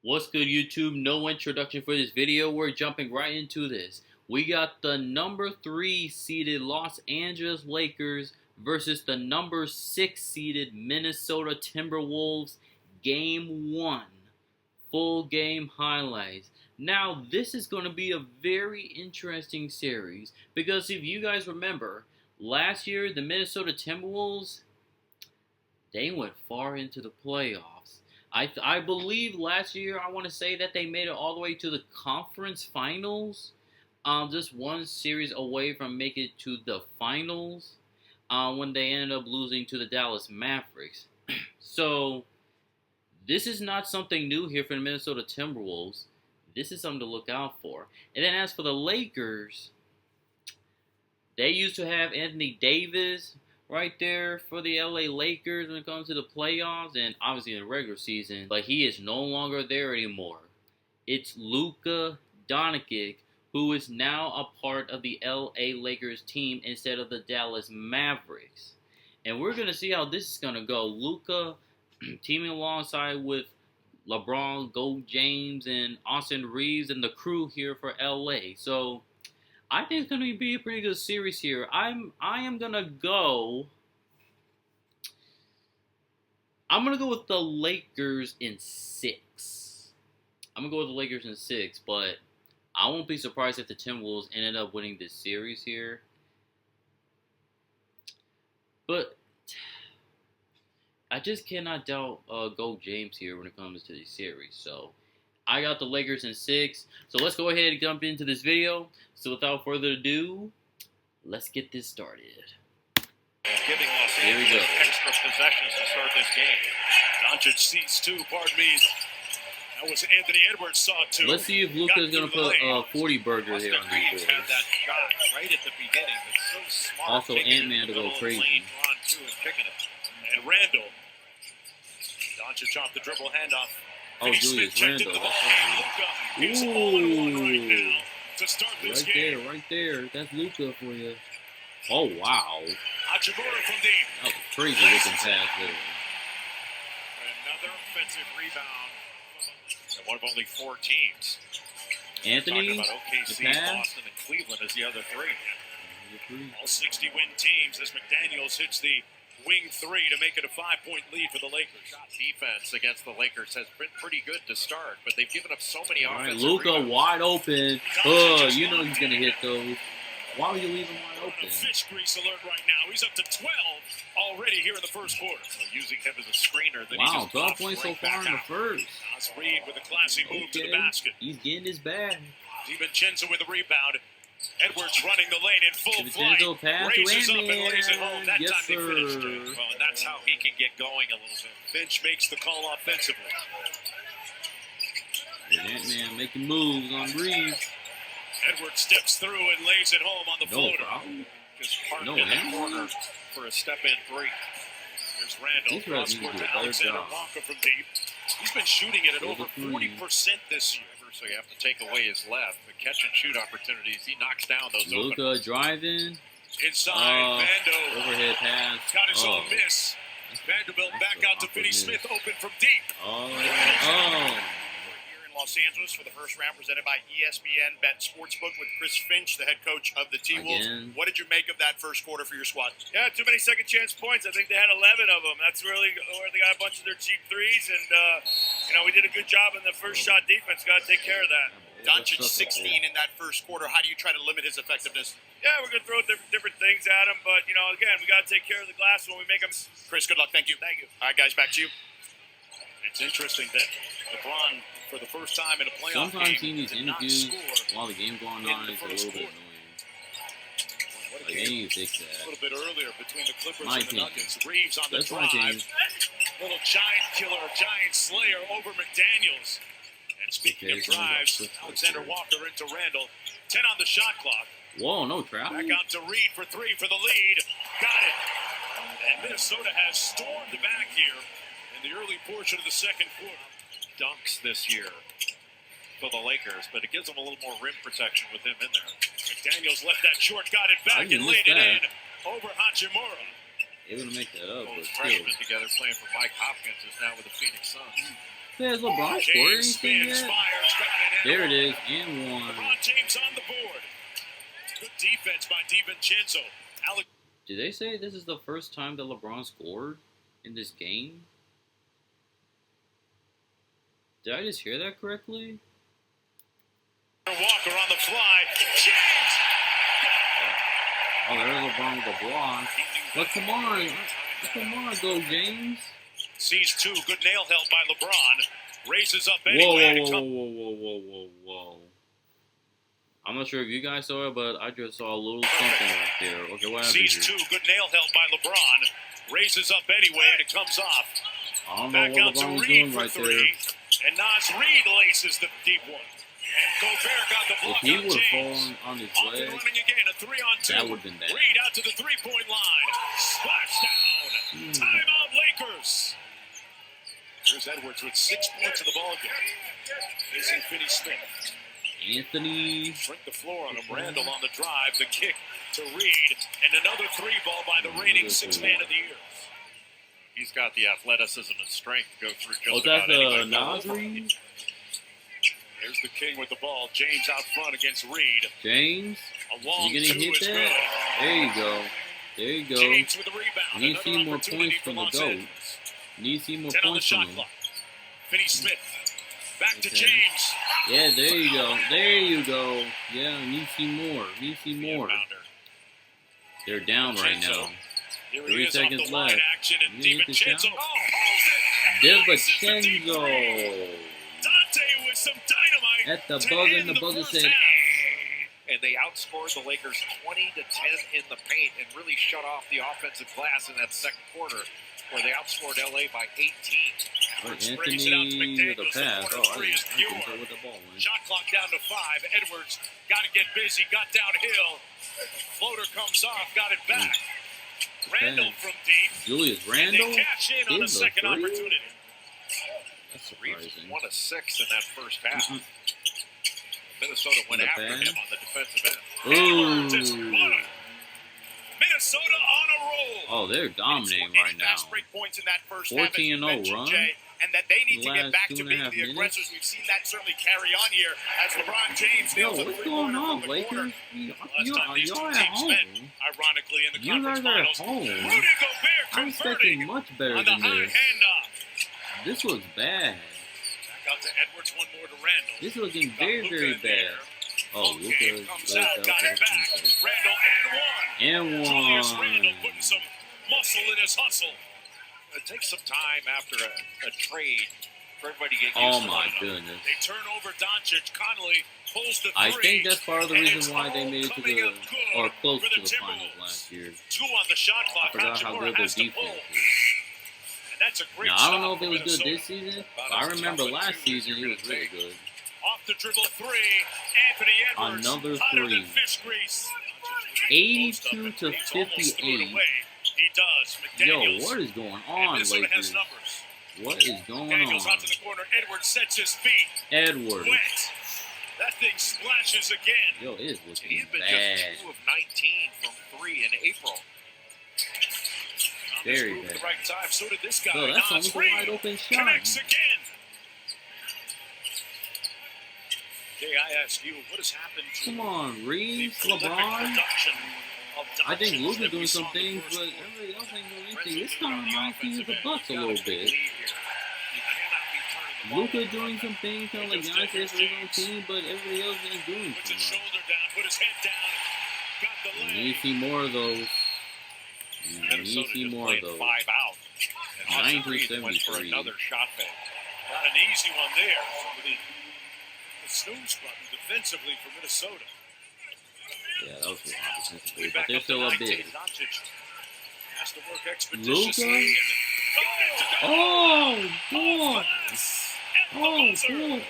What's good, YouTube? No introduction for this video. We're jumping right into this. We got the number 3 seeded Los Angeles Lakers versus the number 6 seeded Minnesota Timberwolves. Game 1. Full game highlights. Now, this is going to be a very interesting series because if you guys remember, last year the Minnesota Timberwolves, they went far into the playoffs. I believe last year, I want to say that they made it all the way to the conference finals. Just one series away from making it to the finals when they ended up losing to the Dallas Mavericks. So, this is not something new here for the Minnesota Timberwolves. This is something to look out for. And then as for the Lakers, they used to have Anthony Davis right there for the LA Lakers when it comes to the playoffs and obviously in the regular season, but he is no longer there anymore. It's Luka Doncic, who is now a part of the LA Lakers team instead of the Dallas Mavericks. And we're going to see how this is going to go. Luka teaming alongside with LeBron, Gold James, and Austin Reeves and the crew here for LA. So I think it's going to be a pretty good series here. I am going to go... I'm going to go with the Lakers in 6. I'm going to go with the Lakers in 6, but I won't be surprised if the Timberwolves ended up winning this series here. But I just cannot doubt Gold James here when it comes to the series. So I got the Lakers in 6. So let's go ahead and jump into this video. So without further ado, let's get this started. Giving Los Angeles extra possessions to start this game. Doncic sees 2, pardon me. That was Anthony Edwards saw 2. Let's see if Luka's going to put a 40 burger here on these boys. Had that shot right at the beginning. It's so smart. Also, Ant-Man to go crazy. And Randall. Doncic off the dribble handoff. Oh, Julius Randall. That's right. Ooh. Right there. That's Luka for you. Oh, wow. Hachimura from deep. That was a crazy looking pass there. Another offensive rebound. And one of only 4 teams. Anthony, about OKC, the pass. Boston, and Cleveland as the other 3. All 60 win teams as McDaniels hits the wing 3 to make it a 5-point lead for the Lakers. Defense against the Lakers has been pretty good to start, but they've given up so many offensive Luka rebounds. wide open. Oh, you know he's going to hit those. Why would you leave him wide open? Fish grease alert right now. He's up to 12 already here in the first quarter. So using him as a screener. Wow, 12 points so far in the first. Nas Reed with a classy move to the basket. He's getting his bag. DiVincenzo with a rebound. Edwards running the lane in full flight. Pass Raises to up and lays it home. That yes, time sir. he finished it. Well, and that's how he can get going a little bit. Finch makes the call offensively. Ant-Man making moves on Reeves. Edwards steps through and lays it home on the floater. Just parked in the corner for a step-in 3. There's Randall. Cross-court to Alexander Walker from deep. He's been shooting it at over 40% this year. So you have to take away his left. The catch-and-shoot opportunities, he knocks down those open. Luka driving. Inside, Vando. Overhead pass. Got his own miss. Vanderbilt back out to Finney Smith, open from deep. Los Angeles for the first round, presented by ESPN Bet Sportsbook with Chris Finch, the head coach of the T-Wolves. What did you make of that first quarter for your squad? Yeah, too many second chance points. I think they had 11 of them. That's really where they got a bunch of their cheap threes, and we did a good job in the first shot defense. Got to take care of that. Doncic 16 in that first quarter. How do you try to limit his effectiveness? Yeah, we're going to throw different things at him, but, again, we got to take care of the glass when we make them. Chris, good luck. Thank you. Thank you. All right, guys, back to you. It's interesting that LeBron, for the first time in a playoff sometimes game, he needs interviews while the game's going on. It's a little bit annoying. Like, they need to fix that. A little bit earlier between the Clippers My and the opinion. Nuggets. Reeves on the That's my drive. opinion. Little giant killer, giant slayer over McDaniels. And speaking of drives, Alexander Walker into Randall. 10 on the shot clock. Whoa, no trap. Back out to Reed for 3 for the lead. Got it. And Minnesota has stormed back here in the early portion of the second quarter. Dunks this year for the Lakers, but it gives them a little more rim protection with him in there. McDaniels left that short, got it back, and laid it in over Hachimura. Able to make that up, but Both still. freshmen together playing for Mike Hopkins is now with the Phoenix Suns. Has LeBron scored anything yet? There it is, and one. LeBron James on the board. Good defense by DiVincenzo. Did they say this is the first time that LeBron scored in this game? Did I just hear that correctly? Walker on the fly. James! Oh, there's LeBron with the block. But come on, go James. Sees two. Good nail held by LeBron. Raises up anyway. Whoa. I'm not sure if you guys saw it, but I just saw a little something right there. Okay, what happened Sees here? two. Good nail held by LeBron. Raises up anyway, and it comes off. I don't Back know out what to LeBron was Reed doing for right three. there. And Nas Reed laces the deep one. And Gobert got the If block he on would have James. fallen on his Off and leg, running again, a 3-on-2. that would have been bad. Reed out to the three-point line. Splash down. Timeout Lakers. Here's Edwards with 6 points in the ballgame. Facing Finney-Smith. Anthony. Shrink the floor on him. Randall on the drive. The kick to Reed. And another three ball by the reigning sixth man of the year. He's got the athleticism and strength to go through just about anybody. Nas Reed? There's the king with the ball. James out front against Reed. James? A long You gonna two hit is that? good. There you go. There you go. James with the rebound. You need to see Another more opportunity points for from the Los GOAT. Angeles. Need to see more 10 on the points shot from him. clock. Finney-Smith. Back to Okay. James. Yeah, there you go. There you go. Yeah, need to see more. Need to see more. They're down right now. Here 3 he is off seconds the line left. action, and You hit the DiVincenzo shot? holds it. DiVincenzo. Dante with some dynamite. At the to buzzer, end and the buzzer first said, half. And they outscored the Lakers 20-10 in the paint and really shut off the offensive glass in that second quarter, where they outscored LA by 18. Brings it out to Anthony with the McDaniels. The pass. corner Oh, three is I pure. can tell what the ball went. Shot clock down to 5. Edwards got to get busy. Got downhill. Floater comes off. Got it back. Randall from deep. Julius And Randle? they cash in on In a the second three? opportunity. That's Reeves surprising. 1 of 6 in that first half. Mhm. Minnesota went The after pass. him on the defensive end. Edwards is Ooh. one. Minnesota on a roll. Oh, they're dominating right now. Fast break points in that first 14-0 half, as you mentioned, run. Jay, and that they need to Last get back to 2.5 being the minutes. aggressors. We've seen that certainly carry on here as LeBron James Yo, nails a what's three-pointer going on, from the corner. Lakers? time these two Y'all at teams met. home. Ironically, in the You conference guys are at finals, home. Rudy Gobert I'm expecting converting much better on the than high this. handoff. This looks bad. Back out to Edwards, one more to Randall. This is looking Got very, Luka very in there. bad. Oh, Full Luka game comes out, got it back. Randall and one. And Julius Randall one. putting some muscle in his hustle. It takes some time after a trade for everybody to get used Oh to my lineup. goodness. They turn over Doncic. Connolly pulls the three. I think that's part of the and reason it's why they all made it to coming the, up good or close for to the the finals Timberwolves. last year. 2 on the shot I clock. forgot how Hachimura good their has to defense pull. is. And that's a great Now, I shot don't know if for it was good Minnesota. this season, but About I as remember tough a last two as season you're it was gonna really take. good. Off the dribble three. Anthony Edwards. Another hotter three. than fish grease. 82 to He's almost threw it 58. away. He does. Yo, McDaniels. what is going And on, Minnesota has Lakers? numbers. What is going Daniels on? out to the corner. Edwards sets his feet. Edwards. Wet. That thing splashes again. Yo, it is And looking he's been bad. just 2 of 19 from 3 in April. Thomas Very moved bad. the right time. So did this guy. Yo, that's Nas almost a Reed wide open shot. connects again. Jay, I ask you, what has happened to Come on, the Reeves, prolific LeBron. production of I think Doncic Luka's that we doing some saw in the things, first but quarter? everybody else ain't doing anything. This time reminds me of the Bucks a little bit. Luka doing some things, kind of like Giannis is for his own team, but everybody else ain't doing Puts too his much. shoulder down, put his head down, got the We leg. need to see more of those. We need to Minnesota see just more of played those. 5 out. And Austin 9 Reeves to went for 73. another shot fake. Not an easy one there. The snooze button defensively for Minnesota. Yeah, that was a lot defensively, We but back they're up to still up 19. big. Doncic has to work expeditiously. Luka? And Oh, boy. glass at the Oh, buzzer. boy.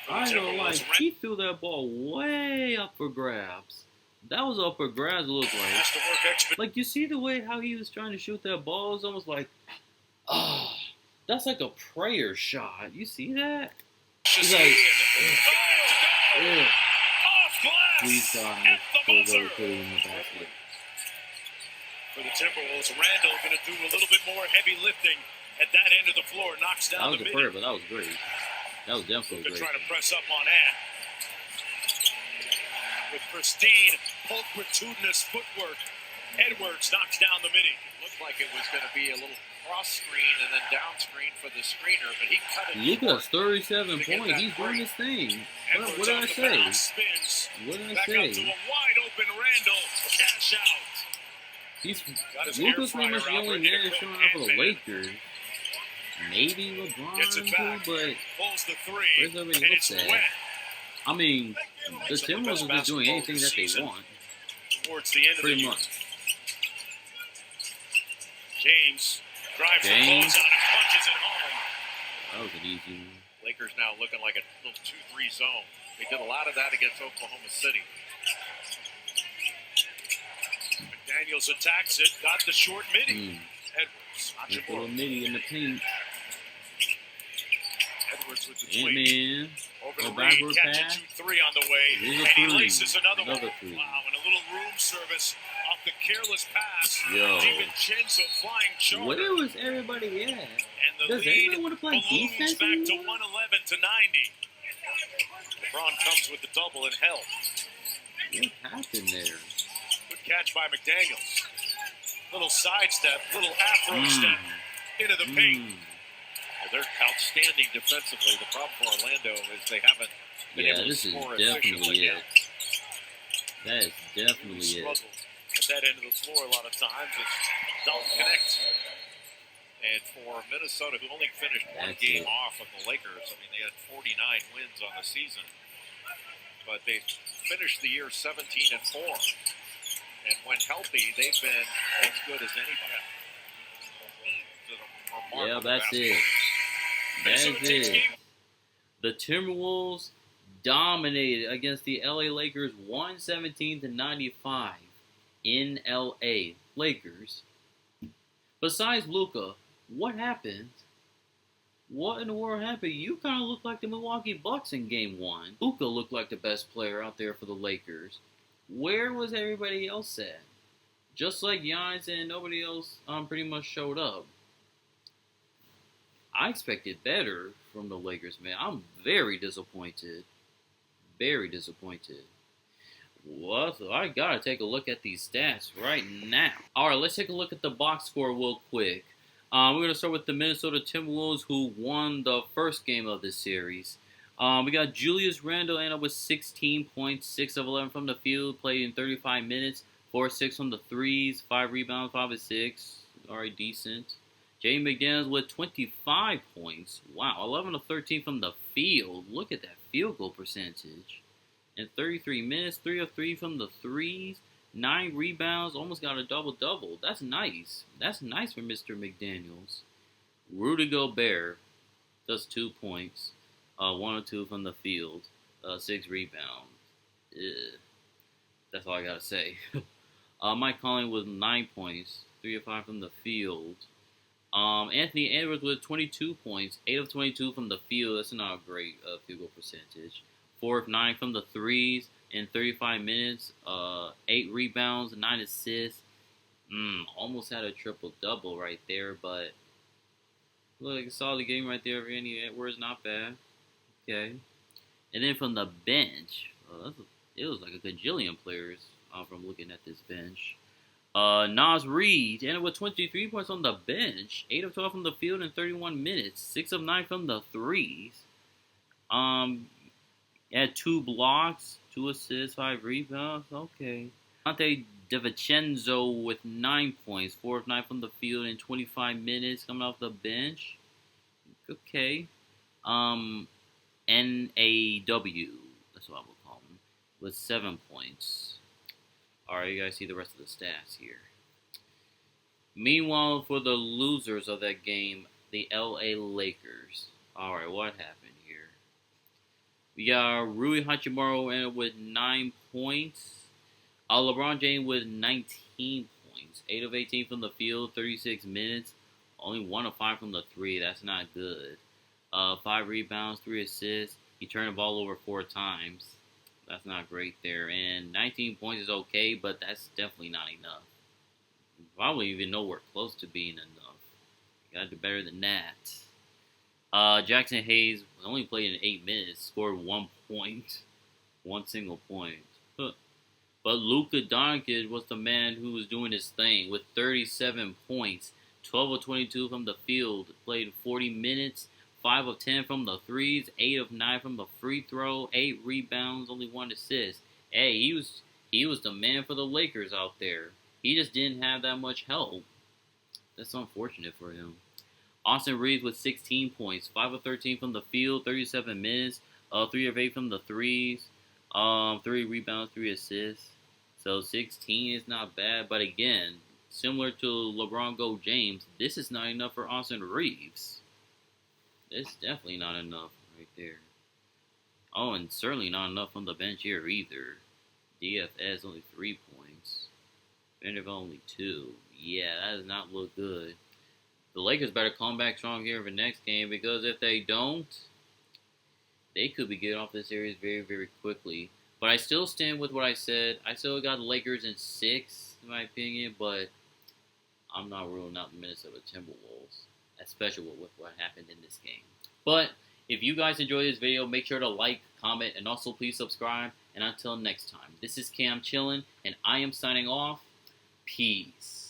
For the I know, Timberwolves, like, he threw that ball way up for grabs. That was up for grabs, it looked like. has to work expeditiously. Like, you see the way how he was trying to shoot that ball? It's almost like, that's like a prayer shot. You see that? He's like, ugh. Off glass Please, God, at the go buzzer. put it in the basket. For the Timberwolves, Randall going to do a little bit more heavy lifting at that end of the floor, knocks down that was the a prayer, but that was great. That was definitely Luka great. trying to press up on Ant. With pristine, pulchritudinous footwork, Edwards knocks down the midi. Looked like it was going to be a little cross screen and then down screen for the screener, but he cut it Luka's short 37 points. He's doing his thing. What did I Edwards say? off the pass, spins. What did I Back out to say? a wide open Randall. Cash out. Luka's pretty much the only man showing up for the Lakers. Maybe Gets LeBron it back. too, but Pulls the three. where's everybody And else it's at? wet I mean, the Timberwolves are just doing anything that they want, towards the end of pretty the much. James drives the James. close on and punches it home. That was an easy one. Lakers now looking like a little 2-3 zone. They did a lot of that against Oklahoma City. McDaniels attacks it. Got the short midi. Edwards. Just a little midi in the paint. Edwards with the tweak. Ant-Man. Over A the backward read. Catch pass. it. 2-3 on the way. Here's a And he three. laces another Another one. three. Wow. And a little room service off the careless pass. Yo. DiVincenzo flying charter. Where was everybody at? And the Does lead anybody want to play balloons defense back to anymore? 111 to 90. LeBron comes with the double and help. What happened there? Good catch by McDaniels. Little sidestep, little afro step into the paint. Well, they're outstanding defensively. The problem for Orlando is they haven't been Yeah, able to this is score definitely efficiently it. yet. That is definitely it. Struggle at that end of the floor a lot of times. It don't connect. And for Minnesota, who only finished one That's game it. off of the Lakers, I mean, they had 49 wins on the season. But they finished the year 17-4. And when healthy, they've been as good as anybody. Yeah, that's it. That's it. The Timberwolves dominated against the LA Lakers 117-95 in LA. Lakers. Besides Luka, what happened? What in the world happened? You kind of look like the Milwaukee Bucks in Game 1. Luka looked like the best player out there for the Lakers. Where was everybody else at? Just like Giannis and nobody else pretty much showed up. I expected better from the Lakers, man. I'm very disappointed. Very disappointed. Well, so I gotta take a look at these stats right now. Alright, let's take a look at the box score real quick. We're going to start with the Minnesota Timberwolves, who won the first game of this series. We got Julius Randle ended up with 16 points, 6 of 11 from the field, played in 35 minutes, 4-6 from the threes, 5 rebounds, 5 of 6. Alright, decent. Jaden McDaniels with 25 points. Wow, 11 of 13 from the field. Look at that field goal percentage. In 33 minutes, 3 of 3 from the threes. 9 rebounds, almost got a double-double. That's nice. That's nice for Mr. McDaniels. Rudy Gobert does 2 points. 1 or 2 from the field. 6 rebounds. That's all I gotta say. Mike Conley with 9 points. 3 of 5 from the field. Anthony Edwards with 22 points. 8 of 22 from the field. That's not a great field goal percentage. 4 of 9 from the threes. In 35 minutes, 8 rebounds, 9 assists. Almost had a triple-double right there, but look like a solid game right there. Anthony Edwards, not bad. Okay. And then from the bench, it was like a gajillion players from looking at this bench. Nas Reed ended with 23 points on the bench. 8 of 12 from the field in 31 minutes. 6 of 9 from the threes. Had 2 blocks. 2 assists, 5 rebounds. Okay. Dante DiVincenzo with 9 points. 4 of 9 from the field in 25 minutes. Coming off the bench. Okay. N-A-W. That's what I would call him. With 7 points. Alright, you guys see the rest of the stats here. Meanwhile, for the losers of that game, the LA Lakers. Alright, what happened? We got Rui Hachimura ended with 9 points. LeBron James with 19 points. 8 of 18 from the field, 36 minutes. Only 1 of 5 from the 3. That's not good. 5 rebounds, 3 assists. He turned the ball over 4 times. That's not great there. And 19 points is okay, but that's definitely not enough. Probably even nowhere close to being enough. Got to get better than that. Jackson Hayes only played in 8 minutes, scored 1 point. 1 single point. Huh. But Luka Doncic was the man who was doing his thing with 37 points, 12 of 22 from the field, played 40 minutes, 5 of 10 from the threes, 8 of 9 from the free throw, 8 rebounds, only 1 assist. Hey, he was the man for the Lakers out there. He just didn't have that much help. That's unfortunate for him. Austin Reeves with 16 points, 5 of 13 from the field, 37 minutes, 3 of 8 from the threes, 3 rebounds, 3 assists. So 16 is not bad, but again, similar to LeBron Go James, this is not enough for Austin Reeves. It's definitely not enough right there. Oh, and certainly not enough on the bench here either. DFS only 3 points. Vanderbilt only 2. Yeah, that does not look good. The Lakers better come back strong here for the next game, because if they don't, they could be getting off this series very, very quickly. But I still stand with what I said. I still got the Lakers in 6, in my opinion, but I'm not ruling out the Minnesota TimberWolves, especially with what happened in this game. But if you guys enjoyed this video, make sure to like, comment, and also please subscribe. And until next time, this is Cam Chillin', and I am signing off. Peace.